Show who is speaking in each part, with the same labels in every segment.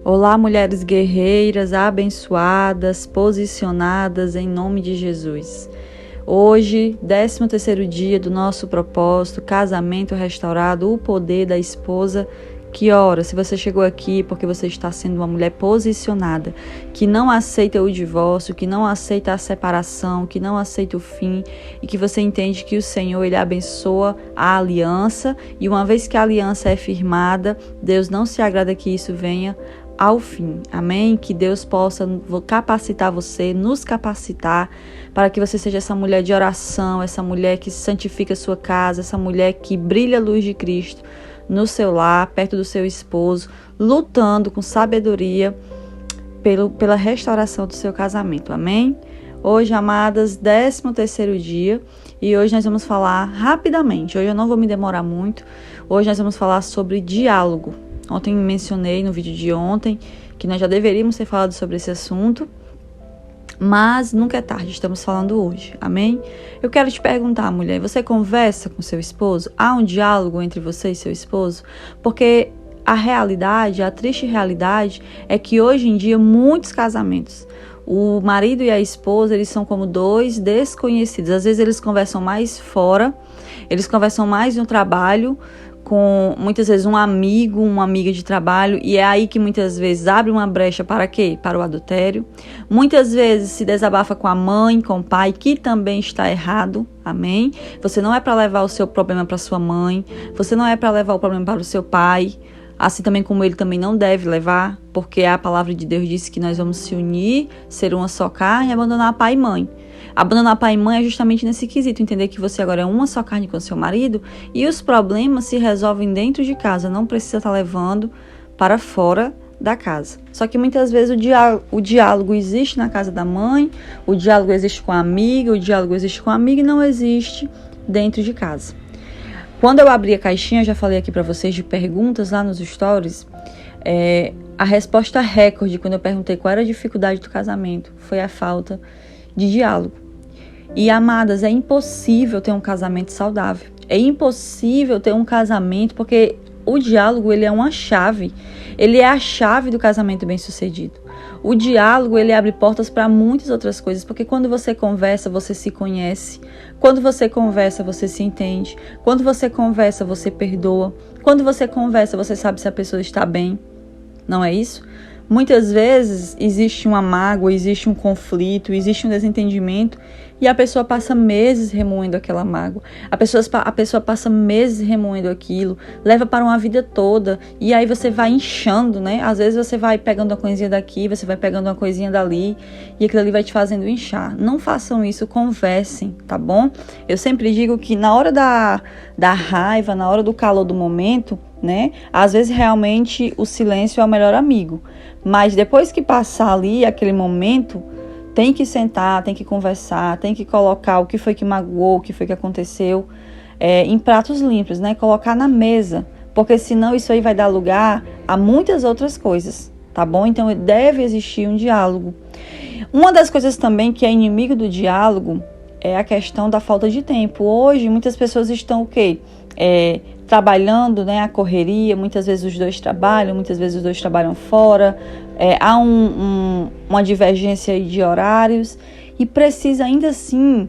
Speaker 1: Olá, mulheres guerreiras, abençoadas, posicionadas em nome de Jesus. Hoje, 13º dia do nosso propósito, casamento restaurado, o poder da esposa que ora. Se você chegou aqui porque você está sendo uma mulher posicionada, que não aceita o divórcio, que não aceita a separação, que não aceita o fim e que você entende que o Senhor, Ele abençoa a aliança e uma vez que a aliança é firmada, Deus não se agrada que isso venha ao fim, amém? Que Deus possa capacitar você, nos capacitar para que você seja essa mulher de oração, essa mulher que santifica a sua casa, essa mulher que brilha a luz de Cristo no seu lar, perto do seu esposo, lutando com sabedoria pela restauração do seu casamento, amém? Hoje, amadas, 13º dia e hoje nós vamos falar rapidamente, hoje eu não vou me demorar muito, hoje nós vamos falar sobre diálogo. Ontem mencionei no vídeo de ontem que nós já deveríamos ter falado sobre esse assunto, mas nunca é tarde, estamos falando hoje, amém? Eu quero te perguntar, mulher, você conversa com seu esposo? Há um diálogo entre você e seu esposo? Porque a realidade, a triste realidade é que hoje em dia muitos casamentos, o marido e a esposa, eles são como dois desconhecidos. Às vezes eles conversam mais fora, eles conversam mais no trabalho, com muitas vezes um amigo, uma amiga de trabalho, e é aí que muitas vezes abre uma brecha para quê? Para o adultério. Muitas vezes se desabafa com a mãe, com o pai, que também está errado, amém? Você não é para levar o seu problema para sua mãe, você não é para levar o problema para o seu pai, assim também como ele também não deve levar, porque a palavra de Deus diz que nós vamos se unir, ser uma só carne e abandonar pai e mãe. Abandonar pai e mãe é justamente nesse quesito, entender que você agora é uma só carne com seu marido e os problemas se resolvem dentro de casa, não precisa estar levando para fora da casa. Só que muitas vezes o diálogo existe na casa da mãe, o diálogo existe com a amiga, o diálogo existe com a amiga e não existe dentro de casa. Quando eu abri a caixinha, já falei aqui para vocês de perguntas lá nos stories, a resposta recorde quando eu perguntei qual era a dificuldade do casamento foi a falta de diálogo. E amadas, é impossível ter um casamento saudável. É impossível ter um casamento porque o diálogo ele é uma chave. Ele é a chave do casamento bem-sucedido. O diálogo ele abre portas para muitas outras coisas, porque quando você conversa, você se conhece. Quando você conversa, você se entende. Quando você conversa, você perdoa. Quando você conversa, você sabe se a pessoa está bem. Não é isso? Muitas vezes existe uma mágoa, existe um conflito, existe um desentendimento e a pessoa passa meses remoendo aquela mágoa. A pessoa passa meses remoendo aquilo, leva para uma vida toda e aí você vai inchando, né? Às vezes você vai pegando uma coisinha daqui, você vai pegando uma coisinha dali e aquilo ali vai te fazendo inchar. Não façam isso, conversem, tá bom? Eu sempre digo que na hora da raiva, na hora do calor do momento, né? Às vezes realmente o silêncio é o melhor amigo, mas depois que passar ali aquele momento, tem que sentar, tem que conversar, tem que colocar o que foi que magoou, o que foi que aconteceu em pratos limpos, né? Colocar na mesa, porque senão isso aí vai dar lugar a muitas outras coisas, tá bom? Então deve existir um diálogo. Uma das coisas também que é inimigo do diálogo é a questão da falta de tempo. Hoje muitas pessoas estão o quê? Trabalhando, né, a correria, muitas vezes os dois trabalham, muitas vezes os dois trabalham fora, há uma divergência aí de horários e precisa ainda assim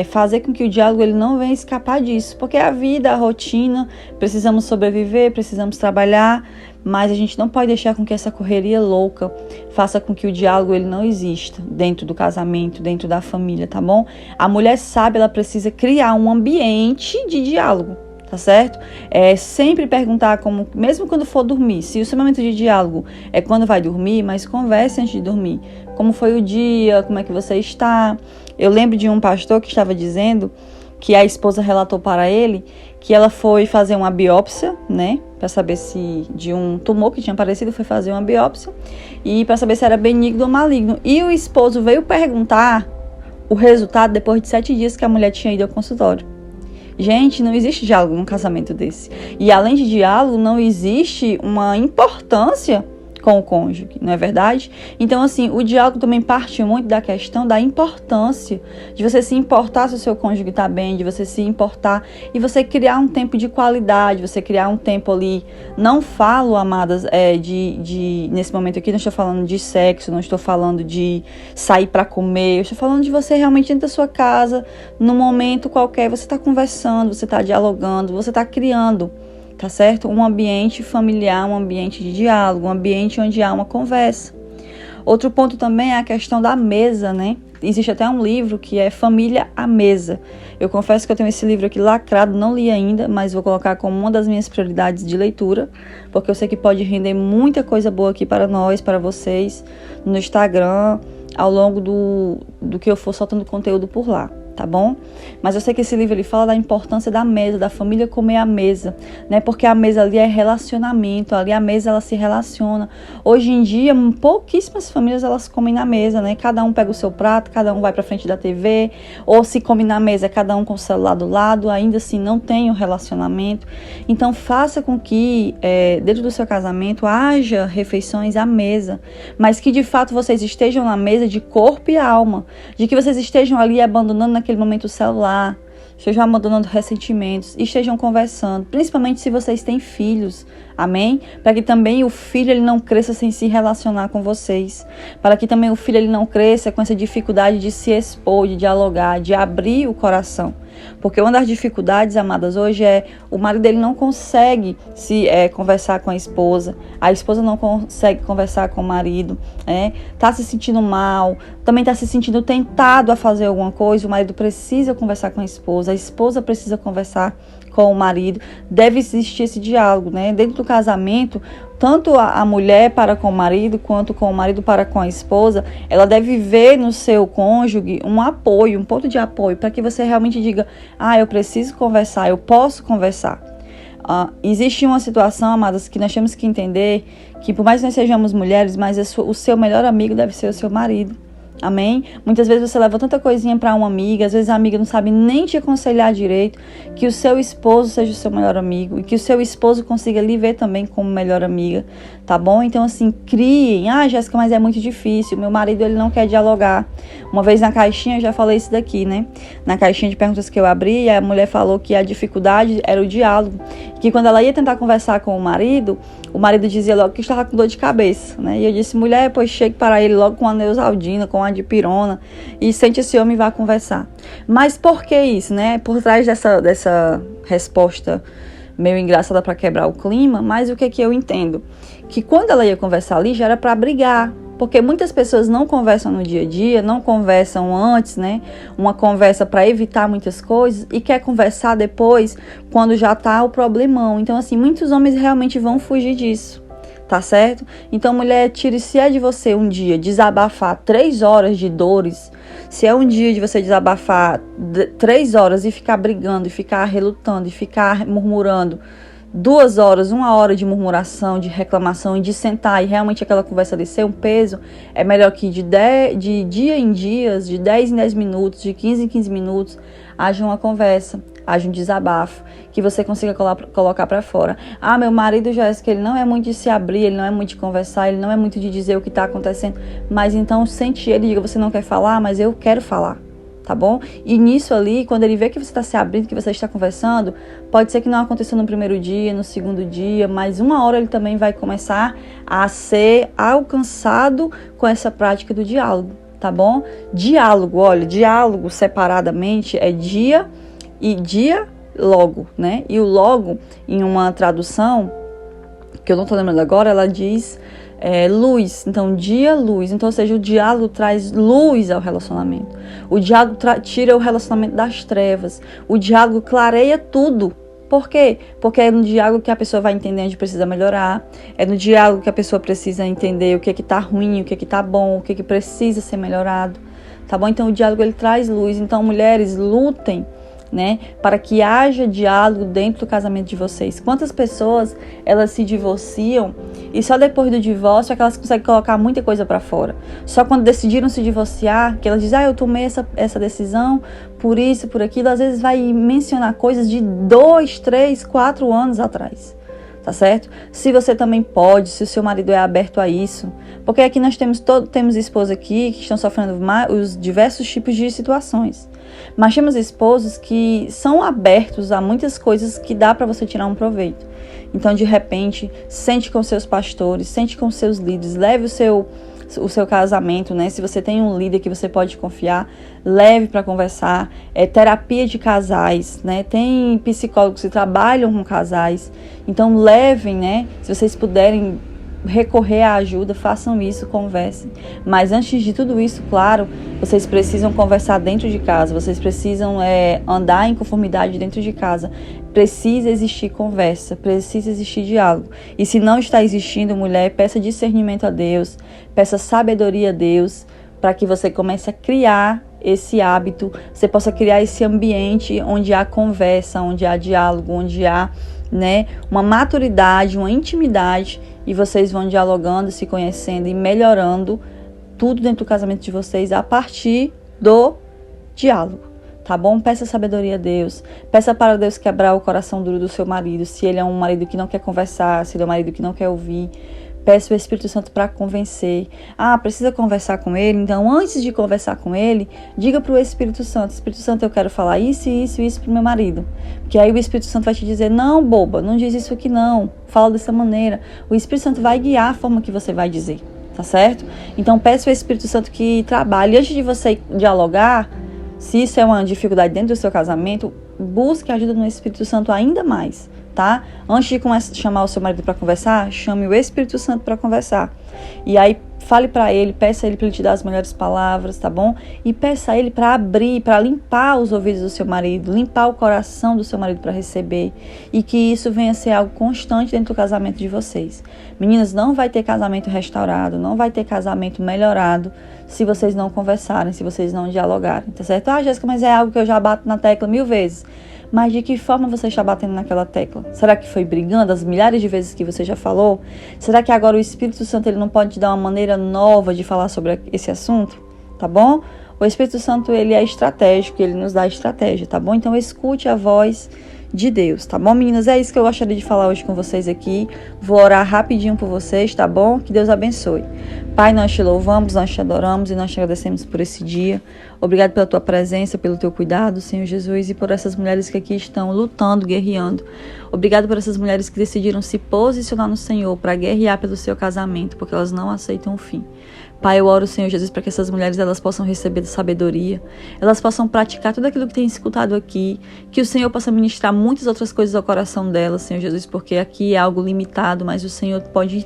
Speaker 1: fazer com que o diálogo ele não venha escapar disso, porque a vida, a rotina, precisamos sobreviver, precisamos trabalhar, mas a gente não pode deixar com que essa correria louca faça com que o diálogo ele não exista dentro do casamento, dentro da família, tá bom? A mulher sábia, ela precisa criar um ambiente de diálogo. Tá certo? Sempre perguntar como, mesmo quando for dormir, se o seu momento de diálogo é quando vai dormir, mas converse antes de dormir. Como foi o dia, como é que você está? Eu lembro de um pastor que estava dizendo que a esposa relatou para ele que ela foi fazer uma biópsia, né? Para saber se de um tumor que tinha aparecido, foi fazer uma biópsia e para saber se era benigno ou maligno. E o esposo veio perguntar o resultado depois de 7 dias que a mulher tinha ido ao consultório. Gente, não existe diálogo num casamento desse. E além de diálogo, não existe uma importância com o cônjuge, não é verdade? Então, assim, o diálogo também parte muito da questão da importância de você se importar se o seu cônjuge está bem, de você se importar e você criar um tempo de qualidade, você criar um tempo ali. Não falo, amadas, nesse momento aqui, não estou falando de sexo, não estou falando de sair para comer, eu estou falando de você realmente dentro da sua casa, num momento qualquer, você está conversando, você está dialogando, você está criando, tá certo? Um ambiente familiar, um ambiente de diálogo, um ambiente onde há uma conversa. Outro ponto também é a questão da mesa, né? Existe até um livro que é Família à Mesa. Eu confesso que eu tenho esse livro aqui lacrado, não li ainda, mas vou colocar como uma das minhas prioridades de leitura, porque eu sei que pode render muita coisa boa aqui para nós, para vocês, no Instagram, ao longo do que eu for soltando conteúdo por lá. Tá bom? Mas eu sei que esse livro ele fala da importância da mesa, da família comer à mesa, né? Porque a mesa ali é relacionamento, ali a mesa ela se relaciona. Hoje em dia, pouquíssimas famílias elas comem na mesa, né? Cada um pega o seu prato, cada um vai para frente da TV, ou se come na mesa, cada um com o celular do lado, ainda assim não tem o relacionamento. Então faça com que dentro do seu casamento haja refeições à mesa, mas que de fato vocês estejam na mesa de corpo e alma, de que vocês estejam ali abandonando naquele momento o celular, estejam abandonando ressentimentos, estejam conversando, principalmente se vocês têm filhos, amém? Para que também o filho ele não cresça sem se relacionar com vocês, para que também o filho ele não cresça com essa dificuldade de se expor, de dialogar, de abrir o coração. Porque uma das dificuldades, amadas, hoje é o marido dele não consegue conversar com a esposa não consegue conversar com o marido, tá se sentindo mal, também tá se sentindo tentado a fazer alguma coisa, o marido precisa conversar com a esposa precisa conversar com o marido, deve existir esse diálogo, né? Dentro do casamento, tanto a mulher para com o marido, quanto com o marido para com a esposa, ela deve ver no seu cônjuge um apoio, um ponto de apoio, para que você realmente diga, eu preciso conversar, eu posso conversar. Existe uma situação, amadas, que nós temos que entender, que por mais que nós sejamos mulheres, mas o seu melhor amigo deve ser o seu marido. Amém? Muitas vezes você leva tanta coisinha para uma amiga, às vezes a amiga não sabe nem te aconselhar direito, que o seu esposo seja o seu melhor amigo e que o seu esposo consiga lhe ver também como melhor amiga, tá bom? Então assim, criem, Jéssica, mas é muito difícil, meu marido ele não quer dialogar. Uma vez na caixinha eu já falei isso daqui, né? Na caixinha de perguntas que eu abri, a mulher falou que a dificuldade era o diálogo, que quando ela ia tentar conversar com o marido dizia logo que estava com dor de cabeça, né? E eu disse, mulher, pois chegue para ele logo com a Neosaldina, com a dipirona e sente esse homem e vá conversar. Mas por que isso, né? Por trás dessa resposta meio engraçada para quebrar o clima, mas o que eu entendo? Que quando ela ia conversar ali já era para brigar, porque muitas pessoas não conversam no dia a dia, não conversam antes, né? Uma conversa para evitar muitas coisas e quer conversar depois quando já tá o problemão. Então assim, muitos homens realmente vão fugir disso. Tá certo? Então, mulher, se é de você um dia desabafar 3 horas de dores, se é um dia de você desabafar 3 horas e ficar brigando, e ficar relutando, e ficar murmurando 2 horas, 1 hora de murmuração, de reclamação, e de sentar e realmente aquela conversa descer um peso, é melhor que de dia em dias, de 10 em 10 minutos, de 15 em 15 minutos, haja uma conversa, haja um desabafo, que você consiga colocar para fora. Meu marido, Jéssica, ele não é muito de se abrir, ele não é muito de conversar, ele não é muito de dizer o que está acontecendo, mas então sente ele e diga, você não quer falar, mas eu quero falar, tá bom? E nisso ali, quando ele vê que você está se abrindo, que você está conversando, pode ser que não aconteça no primeiro dia, no segundo dia, mas 1 hora ele também vai começar a ser alcançado com essa prática do diálogo, tá bom? Diálogo, olha, diálogo separadamente é dia e dia logo, né? E o logo, em uma tradução, que eu não tô lembrando agora, ela diz luz. Então, dia, luz. Então, ou seja, o diálogo traz luz ao relacionamento. O diálogo tira o relacionamento das trevas. O diálogo clareia tudo. Por quê? Porque é no diálogo que a pessoa vai entender onde precisa melhorar. É no diálogo que a pessoa precisa entender o que tá ruim, o que tá bom, o que precisa ser melhorado. Tá bom? Então, o diálogo, ele traz luz. Então, mulheres, lutem, né, para que haja diálogo dentro do casamento de vocês. Quantas pessoas elas se divorciam e só depois do divórcio é que elas conseguem colocar muita coisa para fora. Só quando decidiram se divorciar, que elas dizem, eu tomei essa decisão por isso, por aquilo, às vezes vai mencionar coisas de 2, 3, 4 anos atrás. tá certo? Se você também pode, se o seu marido é aberto a isso, porque aqui nós temos esposas aqui que estão sofrendo os diversos tipos de situações, mas temos esposos que são abertos a muitas coisas que dá para você tirar um proveito. Então, de repente, sente com seus pastores, sente com seus líderes, leve o seu casamento, né? Se você tem um líder que você pode confiar, leve para conversar. Terapia de casais, né? Tem psicólogos que trabalham com casais. Então, levem, né? Se vocês puderem recorrer à ajuda, façam isso, conversem. Mas antes de tudo isso, claro, vocês precisam conversar dentro de casa, vocês precisam andar em conformidade dentro de casa. Precisa existir conversa, precisa existir diálogo. E se não está existindo, mulher, peça discernimento a Deus, peça sabedoria a Deus, para que você comece a criar esse hábito, você possa criar esse ambiente onde há conversa, onde há diálogo, onde há, né, uma maturidade, uma intimidade, e vocês vão dialogando, se conhecendo e melhorando tudo dentro do casamento de vocês a partir do diálogo, tá bom? Peça sabedoria a Deus, peça para Deus quebrar o coração duro do seu marido, se ele é um marido que não quer conversar, se ele é um marido que não quer ouvir. Peça o Espírito Santo para convencer. Precisa conversar com ele? Então, antes de conversar com ele, diga para o Espírito Santo: Espírito Santo, eu quero falar isso, isso, isso para o meu marido. Porque aí o Espírito Santo vai te dizer: não, boba, não diz isso aqui não. Fala dessa maneira. O Espírito Santo vai guiar a forma que você vai dizer. Tá certo? Então, peça ao Espírito Santo que trabalhe. Antes de você dialogar, se isso é uma dificuldade dentro do seu casamento, busque ajuda no Espírito Santo ainda mais. Tá? Antes de chamar o seu marido para conversar, chame o Espírito Santo para conversar. E aí fale para ele, peça a ele para ele te dar as melhores palavras, tá bom? E peça a ele para abrir, para limpar os ouvidos do seu marido, limpar o coração do seu marido para receber. E que isso venha a ser algo constante dentro do casamento de vocês. Meninas, não vai ter casamento restaurado, não vai ter casamento melhorado se vocês não conversarem, se vocês não dialogarem, tá certo? Jéssica, mas é algo que eu já bato na tecla 1000 vezes. Mas de que forma você está batendo naquela tecla? Será que foi brigando as milhares de vezes que você já falou? Será que agora o Espírito Santo ele não pode te dar uma maneira nova de falar sobre esse assunto? Tá bom? O Espírito Santo ele é estratégico, ele nos dá estratégia, tá bom? Então escute a voz de Deus, tá bom, meninas? É isso que eu gostaria de falar hoje com vocês aqui. Vou orar rapidinho por vocês, tá bom? Que Deus abençoe. Pai, nós te louvamos, nós te adoramos e nós te agradecemos por esse dia. Obrigado pela tua presença, pelo teu cuidado, Senhor Jesus, e por essas mulheres que aqui estão lutando, guerreando. Obrigado por essas mulheres que decidiram se posicionar no Senhor para guerrear pelo seu casamento, porque elas não aceitam o fim. Pai, eu oro, Senhor Jesus, para que essas mulheres elas possam receber sabedoria, elas possam praticar tudo aquilo que tem escutado aqui, que o Senhor possa ministrar muitas outras coisas ao coração delas, Senhor Jesus, porque aqui é algo limitado, mas o Senhor pode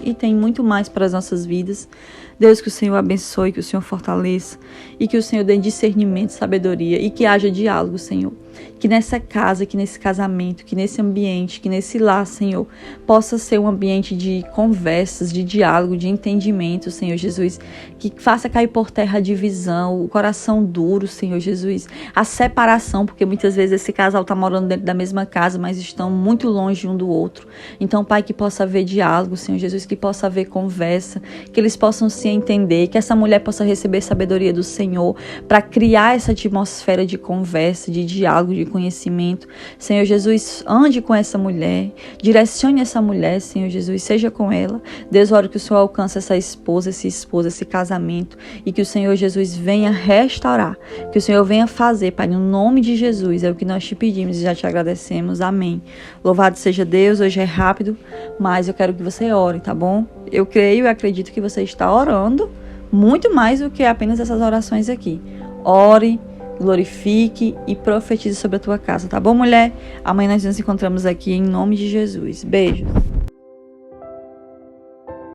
Speaker 1: e tem muito mais para as nossas vidas. Deus, que o Senhor abençoe, que o Senhor fortaleça e que o Senhor dê discernimento, sabedoria e que haja diálogo, Senhor. Que nessa casa, que nesse casamento, que nesse ambiente, que nesse lar, Senhor, possa ser um ambiente de conversas, de diálogo, de entendimento, Senhor Jesus. Que faça cair por terra a divisão, o coração duro, Senhor Jesus. A separação, porque muitas vezes esse casal está morando dentro da mesma casa, mas estão muito longe um do outro. Então, Pai, que possa haver diálogo, Senhor Jesus, que possa haver conversa, que eles possam se entender, que essa mulher possa receber sabedoria do Senhor para criar essa atmosfera de conversa, de diálogo, de conhecimento. Senhor Jesus, ande com essa mulher, direcione essa mulher, Senhor Jesus, seja com ela. Deus, oro que o Senhor alcance essa esposa, esse esposo, esse casamento e que o Senhor Jesus venha restaurar, que o Senhor venha fazer, Pai, no nome de Jesus, é o que nós te pedimos e já te agradecemos. Amém. Louvado seja Deus, hoje é rápido, mas eu quero que você ore, tá bom? Eu creio e acredito que você está orando muito mais do que apenas essas orações aqui. Ore, glorifique e profetize sobre a tua casa, tá bom, mulher? Amanhã nós nos encontramos aqui em nome de Jesus. Beijos.